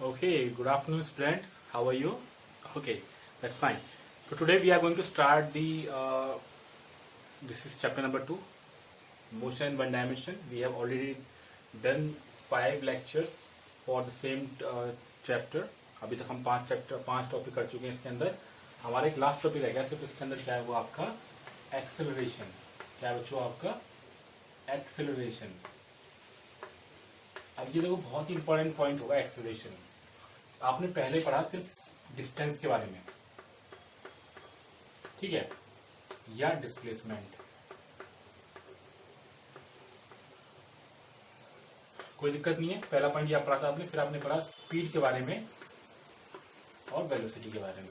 Okay, good afternoon, students. How are you? Okay, that's fine. So today we are going to start this is chapter number 2, motion in one dimension. We have already done 5 lectures for the same chapter. अभी तक हम 5 topic कर चुके हैं इसके अंदर. हमारा एक लास्ट टॉपिक रहेगा सिर्फ इसके अंदर, क्या है वो आपका एक्सेलरेशन. क्या है बच्चों आपका एक्सेलरेशन. अब ये देखो बहुत ही इंपॉर्टेंट पॉइंट होगा एक्सेलरेशन. आपने पहले पढ़ा सिर्फ डिस्टेंस के बारे में, ठीक है, या डिस्प्लेसमेंट. कोई दिक्कत नहीं है. पहला पॉइंट ये पढ़ा था आपने, फिर आपने पढ़ा स्पीड के बारे में और वेलोसिटी के बारे में.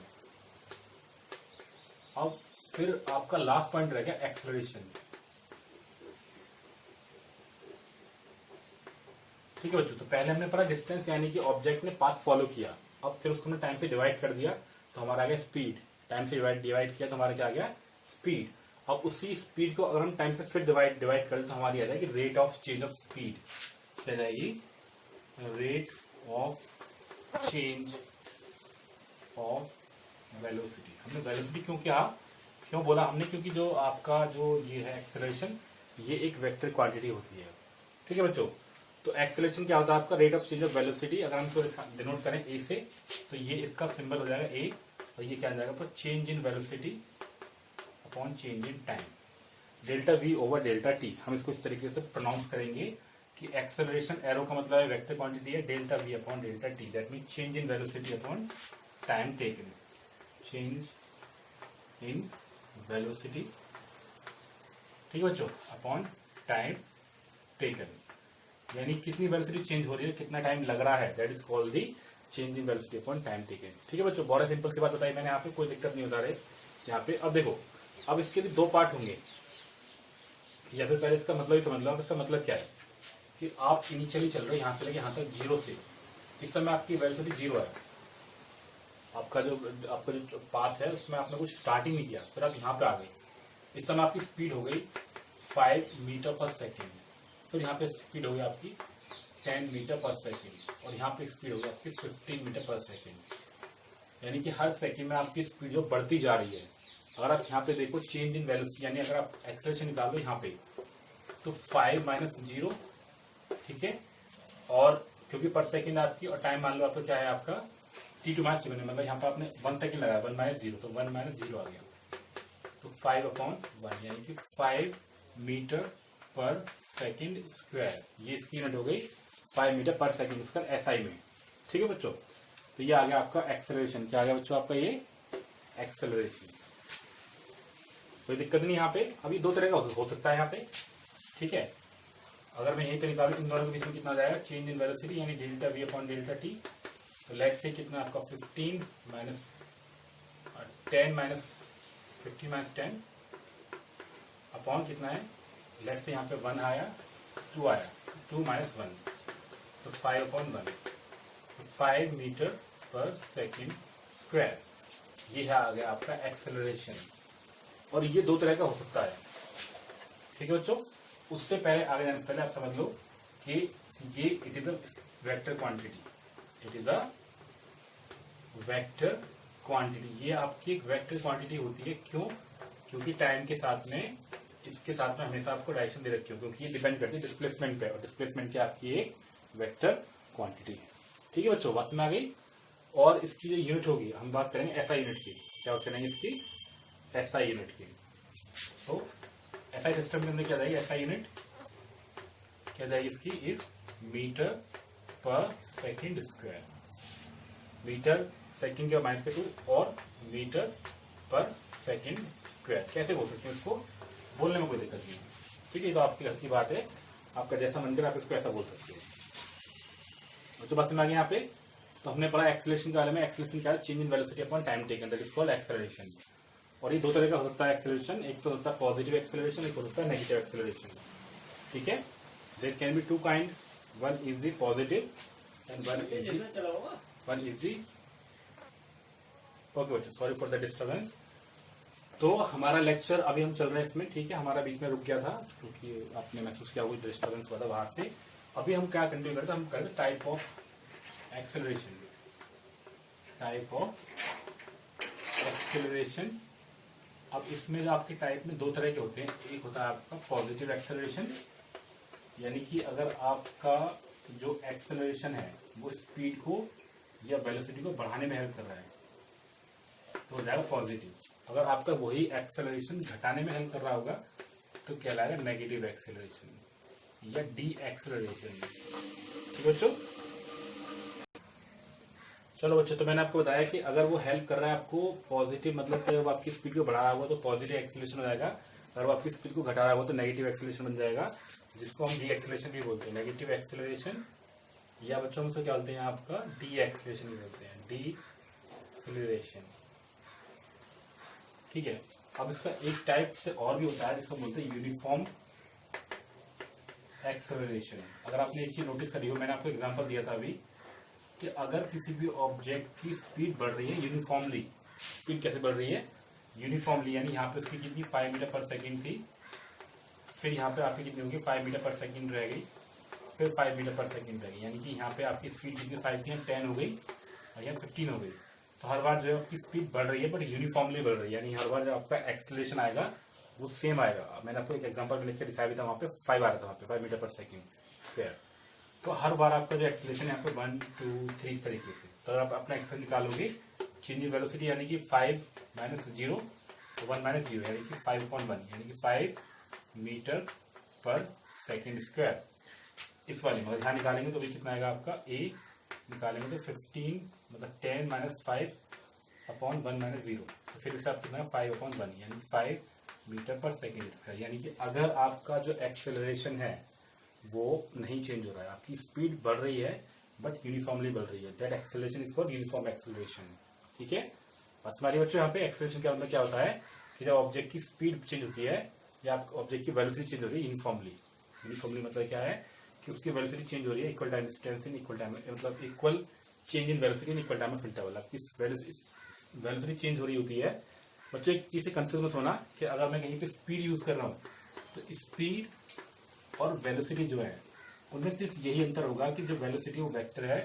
अब फिर आपका लास्ट पॉइंट रहेगा एक्सेलरेशन. ठीक है बच्चों, तो पहले हमने पढ़ा डिस्टेंस, यानी कि ऑब्जेक्ट ने पाथ फॉलो किया. अब फिर उसको हमने टाइम से डिवाइड कर दिया तो हमारा आ गया स्पीड. टाइम से डिवाइड किया तो हमारा क्या आ गया स्पीड. अब उसी स्पीड को अगर हम टाइम से फिर डिवाइड करें तो हमारी आ जाएगी rate of change of speed. क्या जाएगी rate of change of velocity. हमने वेलोसिटी क्यों बोला हमने, क्योंकि जो आपका जो ये है एक्सेलरेशन, ये एक वेक्टर क्वांटिटी होती है. ठीक है बच्चों, तो एक्सेलरेशन क्या होता है आपका rate of change of velocity. अगर हम इसको डिनोट करें ए से, तो ये इसका सिंबल हो जाएगा ए, और ये क्या आ जाएगा change in velocity upon change in time, delta we over delta T. हम इसको इस तरीके से प्रोनाउंस करेंगे कि एक्सेलरेशन एरो का मतलब है वेक्टर क्वांटिटी है, delta we upon delta T. That mean change in velocity upon time taken. Change in velocity, ठीक है बच्चों, अपॉन टाइम टेकन, यानी कितनी वेलोसिटी चेंज हो रही है, कितना टाइम लग रहा है, that is called the change in velocity upon time taken. ठीक है बच्चों, बहुत सिंपल सी बात बताई मैंने यहाँ पे, कोई दिक्कत नहीं होता रहे यहाँ पे. अब देखो, अब इसके भी 2 पार्ट होंगे, या फिर पहले इसका मतलब ही समझ लो. अब इसका मतलब क्या है कि आप इनिशियली चल रहे हो यहाँ से लेके यहाँ तक 0 से. इस समय आपकी वेलोसिटी 0 है. आपका जो पाथ है उसमें आपने कुछ स्टार्टिंग नहीं किया, फिर आप यहाँ पे आ गए. इस समय आपकी स्पीड हो गई 5 मीटर पर सेकेंड. फिर यहाँ पे स्पीड होगी आपकी 10 मीटर पर सेकेंड, और यहाँ पे स्पीड होगी आपकी 15 मीटर पर सेकेंड. यानी कि हर सेकेंड में आपकी स्पीड जो बढ़ती जा रही है. अगर आप यहाँ पे देखो चेंज इन वेलोसिटी, यानी अगर आप एक्सेलरेशन निकालो यहाँ पे, तो 5 माइनस 0, ठीक है, और क्योंकि पर सेकेंड आपकी, और टाइम मान लो आपका क्या है आपका t2 माइनस t1, मतलब यहाँ पे आपने 1 सेकेंड लगाया, 1 माइनस 0, तो 1 माइनस 0 आ गया, तो 5 अपॉन 1, यानी कि 5 मीटर पर सेकेंड स्क्वायर. ये इसकी यूनिट हो गई 5 मीटर पर सेकेंड स्क्वायर एसआई में. ठीक है बच्चों, तो ये आ गया आपका एक्सेलरेशन. क्या आ गया बच्चों आपका ये एक्सेलरेशन. कोई दिक्कत नहीं यहाँ पे. अभी 2 तरह का हो सकता है यहाँ पे, ठीक है. अगर मैं यहीं पे निकालू इन दोनों के बीच में कितना जाएगा चेंज इन वेलोसिटी, यानी delta we upon delta T. तो लेट से कितना आपका 15 माइनस 10 माइनस 15 माइनस 10 अपॉन कितना है, लेट से यहाँ पे 1 आया, 2 आया, 2 माइनस 1, तो 5 अपॉन 1, तो 5 मीटर पर सेकेंड स्क्वायर. ये है आ गया आपका एक्सेलरेशन. और ये 2 तरह का हो सकता है. ठीक है बच्चों, उससे पहले आगे जाने से पहले आप समझ लो कि ये it is a vector quantity. It is a vector quantity. ये आपकी एक वेक्टर क्वांटिटी होती है. क्यों? क्योंकि टाइम के साथ में, इसके साथ में हमेशा आपको डायरेक्शन दे रखी हो, क्योंकि ये डिपेंड करती है डिस्प्लेसमेंट पे, और डिस्प्लेसमेंट की आपकी एक वेक्टर क्वांटिटी है. ठीक है बच्चों, बात में आ गई. और इसकी जो यूनिट होगी, हम बात करेंगे एसआई यूनिट की. क्या बात करेंगे इसकी एसआई यूनिट की. तो एसआई सिस्टम के अंदर क्या जाएगी, एसआई यूनिट क्या जाएगी इसकी, इज मीटर पर सेकेंड स्क्वायर. मीटर सेकेंड के माइनस के 2 और मीटर पर सेकेंड स्क्वायर. कैसे बोल सकते हैं इसको, बोलने में कोई दिक्कत नहीं. ठीक है, तो आपकी घर की बात है, आपका जैसा मन करे आप इसको ऐसा बोल सकते हैं. तो बात में आ गई यहाँ पे. तो हमने पढ़ा एक्सेलरेशन के बारे में. एक्सेलरेशन क्या है, change in velocity upon time taken, that is called acceleration. और ये 2 तरह का हो सकता है एक्सेलरेशन. एक तो होता है पॉजिटिव एक्सेलरेशन, एक होता है नेगेटिव एक्सेलरेशन. ठीक है, there can be 2 kind. One is the positive and one is the. Okay बच्चों, सॉरी फॉर द डिस्टर्बेंस. तो हमारा लेक्चर अभी हम चल रहे हैं इसमें, ठीक है. हमारा बीच में रुक गया था क्योंकि आपने महसूस किया हुई डिस्टर्बेंस हुआ था बाहर से. अभी हम क्या कंटिन्यू करते हैं, हम करते type of acceleration, type of acceleration. अब इसमें जो आपके टाइप में दो तरह के होते हैं, एक होता है आपका पॉजिटिव एक्सेलरेशन, यानी कि अगर आपका जो एक्सेलरेशन है वो स्पीड को या वेलोसिटी को बढ़ाने में हेल्प कर रहा है तो हो जाएगा पॉजिटिव। अगर आपका वही एक्सेलरेशन घटाने में हेल्प कर रहा होगा तो कहलाएगा नेगेटिव एक्सेलरेशन या डी एक्सेलरेशन। ठीक बच्चों, चलो बच्चों, तो मैंने आपको बताया कि अगर वो हेल्प कर रहा है आपको पॉजिटिव, मतलब कि वो आपकी स्पीड को बढ़ा रहा होगा तो पॉजिटिव एक्सेलरेशन हो जाएगा, अगर वो आपकी स्पीड को घटा रहा होगा तो नेगेटिव एक्सेलरेशन बन जाएगा, जिसको हम डी एक्सेलरेशन भी बोलते हैं। नेगेटिव एक्सेलरेशन या बच्चों में क्या बोलते हैं आपका डी एक्सेलरेशन भी बोलते हैं, डी एक्सेलरेशन। ठीक है, अब इसका एक टाइप से और भी होता है जिसको बोलते हैं यूनिफॉर्म एक्सेलरेशन। अगर आपने एक चीज नोटिस करी हो, मैंने आपको एग्जांपल दिया था अभी कि अगर किसी भी ऑब्जेक्ट की स्पीड बढ़ रही है यूनिफॉर्मली, स्पीड कैसे बढ़ रही है यूनिफॉर्मली, यानी यहाँ पे उसकी कितनी 5 मीटर पर सेकेंड थी, फिर यहाँ पे आपकी कितनी होगी 5 मीटर पर सेकेंड रह गई, फिर 5 मीटर पर सेकेंड रह गई, यानी कि यहाँ पे आपकी स्पीड कितनी 5 थी 10 हो गई और यहाँ 15 हो गई। तो हर बार जो है आपकी स्पीड बढ़ रही है बट यूनिफॉर्मली बढ़ रही है, यानी हर बार जो आपका एक्सेलरेशन आएगा वो सेम आएगा। मैंने आपको एक एग्जांपल में लिख के दिखाया भी था, वहाँ पे 5 आ रहा था, वहाँ पे 5 मीटर पर सेकेंड स्क्वायर। तो हर बार आपका जो एक्सेलरेशन है यहाँ पे 1 2 3 तरीके से, तो अगर आप अपना एक्सेल निकालोगे चेंज इन वेलोसिटी यानी कि 5 माइनस 0 1 माइनस 0 यानी कि 5.1 यानी कि 5 मीटर पर सेकेंड स्क्वायर। इस वाले में यहाँ निकालेंगे तो भी कितना आएगा आपका ए निकालेंगे तो 15 मतलब 10 माइनस 5 अपॉन 1 माइनस 0, तो फिर इससे आप कितना 5/1 यानी 5 मीटर पर सेकेंड स्क्वायर। यानी कि अगर आपका जो एक्सेलरेशन है वो नहीं चेंज हो रहा है, आपकी स्पीड बढ़ रही है बट यूनिफॉर्मली बढ़ रही है, that acceleration is called uniform acceleration. ठीक है, बस हमारे बच्चों यहाँ पे एक्सेलरेशन क्या मतलब क्या होता है कि जब ऑब्जेक्ट की स्पीड चेंज होती है या ऑब्जेक्ट की वेलोसिटी चेंज हो रही है यूनिफॉर्मली। यूनिफॉर्मली मतलब क्या है कि उसकी वेलोसिटी चेंज हो रही है equal time distance in equal time, मतलब equal change in velocity in equal time of interval. आपकी वेलोसिटी चेंज हो रही होती है। बच्चों एक चीज से कंफ्यूज मत होना कि अगर मैं कहीं पे स्पीड यूज कर रहा हूँ तो स्पीड और वेलोसिटी जो है उनमें सिर्फ यही अंतर होगा कि जो वेलोसिटी वो वेक्टर है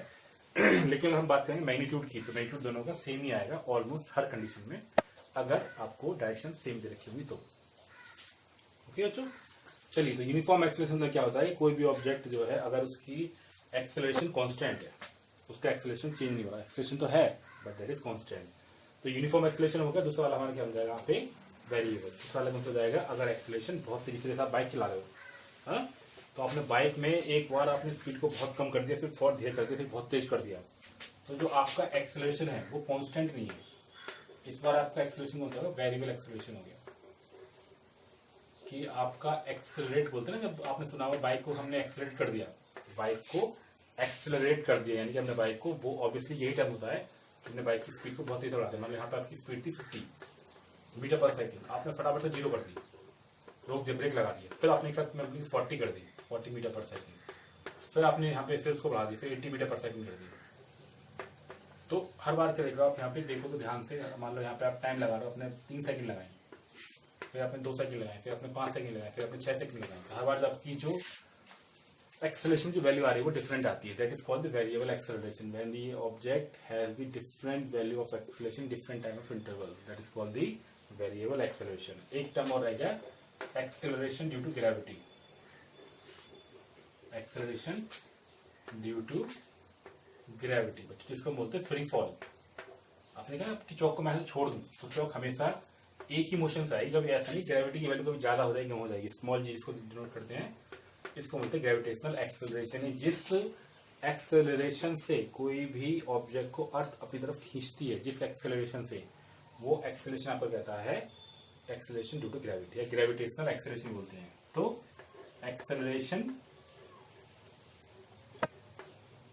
लेकिन अगर हम बात करें मैग्नीट्यूड की तो मैग्नीट्यूड दोनों का सेम ही आएगा ऑलमोस्ट हर कंडीशन में, अगर आपको डायरेक्शन सेम दे रखी हुई तो। ओके बच्चों, चलिए, तो यूनिफॉर्म एक्सेलरेशन में क्या होता है, कोई भी ऑब्जेक्ट जो है अगर उसकी एक्सेलरेशन कांस्टेंट है, उसका एक्सेलरेशन चेंज नहीं हो रहा, एक्सेलरेशन तो है बट दैट इज कांस्टेंट, तो यूनिफॉर्म एक्सेलरेशन होगा। दूसरा वाला हमारा क्या हो जाएगा यहाँ पे वेरिएबल। दूसरा वाला कौन सा हो जाएगा, अगर एक्सेलरेशन बहुत तेजी से आप बाइक चला रहे हो, हाँ, तो आपने बाइक में एक बार आपने स्पीड को बहुत कम कर दिया, फिर बहुत धीरे कर दिया, फिर बहुत तेज कर दिया, तो जो आपका एक्सेलरेशन है वो कांस्टेंट नहीं है। इस बार आपका एक्सेलरेशन कौन सा होगा, वेरिएबल एक्सेलरेशन हो गया। कि आपका एक्सेलरेट बोलते हैं ना, जब आपने सुना होगा बाइक को हमने एक्सेलरेट कर दिया, बाइक को एक्सेलरेट कर दिया यानी कि हमने बाइक को, वो ऑब्वियसली यही टर्म होता है, हमने बाइक की स्पीड को बहुत तेज बढ़ा दिया। मतलब यहाँ पे आपकी स्पीड थी 50 मीटर पर सेकेंड, आपने फटाफट से 0 कर दी, रोक दिया, ब्रेक लगा दिया, फिर आपने एक साथ में अपनी 40 कर दी, 40 मीटर पर सेकेंड, फिर आपने यहाँ पे फिर उसको बढ़ा दिया, फिर 80 मीटर पर सेकेंड कर दिया। तो हर बार क्या देखो आप यहाँ पे देखो तो ध्यान से, मान लो यहाँ पे आप टाइम लगा रहे हो, आपने 3 सेकंड लगाए, फिर आपने 2 सेकंड लगाए, फिर आपने 5 सेकंड लगाए, फिर आपने 6 सेकंड लगाए, हर बार आपकी जो एक्सेलरेशन की वैल्यू आ रही है वो डिफरेंट आती है, that is called the variable acceleration. When the object has the different value of acceleration different time of interval, that is called the variable acceleration. एक टर्म और रहेगा acceleration due to gravity, acceleration due to gravity, बच्चों जिसको बोलते हैं free fall. आपने कहा कि चौक को मैं छोड़ दूं तो चौक हमेशा एक ही मोशन से आएगी, कभी ऐसा नहीं ग्रेविटी की वैल्यू कभी ज्यादा हो जाएगी कम हो जाएगी, स्मॉल जी जिसको डिनोट करते हैं, इसको बोलते हैं ग्रेविटेशनल एक्सेलरेशन। जिस एक्सेलरेशन से कोई भी ऑब्जेक्ट को अर्थ अपनी तरफ खींचती है, जिस एक्सेलरेशन से, वो एक्सेलरेशन आपको कहता है एक्सेलरेशन ड्यू टू ग्रेविटी या ग्रेविटेशनल एक्सेलरेशन बोलते हैं। तो एक्सेलरेशन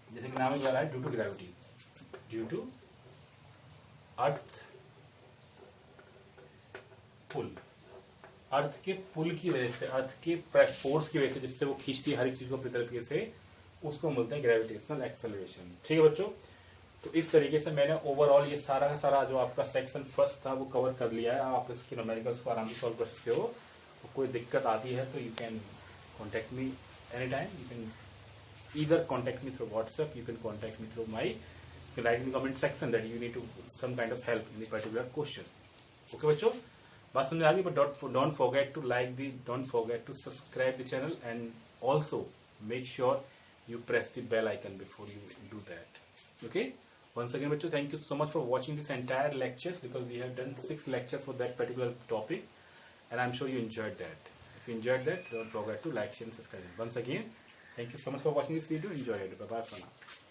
जैसे कि नाम में बता रहा है due to gravity, due to earth pull, earth के पुल की वजह से, अर्थ के फोर्स की वजह से जिससे वो खींचती है हर एक चीज को अपनी तरीके से, उसको बोलते हैं ग्रेविटेशनल एक्सेलरेशन। ठीक है बच्चों, तो इस तरीके से मैंने ओवरऑल ये सारा का सारा जो आपका सेक्शन फर्स्ट था वो कवर कर लिया है। आप इसके न्यूमेरिकल्स को आराम से सॉल्व कर सकते हो, तो कोई दिक्कत आती है तो you can contact me any time, you can either contact me through WhatsApp, you can contact me through my, you can write in the comment section that you need to some kind of help in the particular question. Okay बच्चों, बात समझ आ गई? But don't forget to don't forget to subscribe the channel, and also make sure you press the bell icon before you do that. Okay? Once again बच्चों, thank you so much for watching this entire lectures, because we have done 6 lectures for that particular topic, and I'm sure you enjoyed that. If you enjoyed that, don't forget to like, share and subscribe. Once again, thank you so much for watching this video. Enjoy it. Bye bye for now.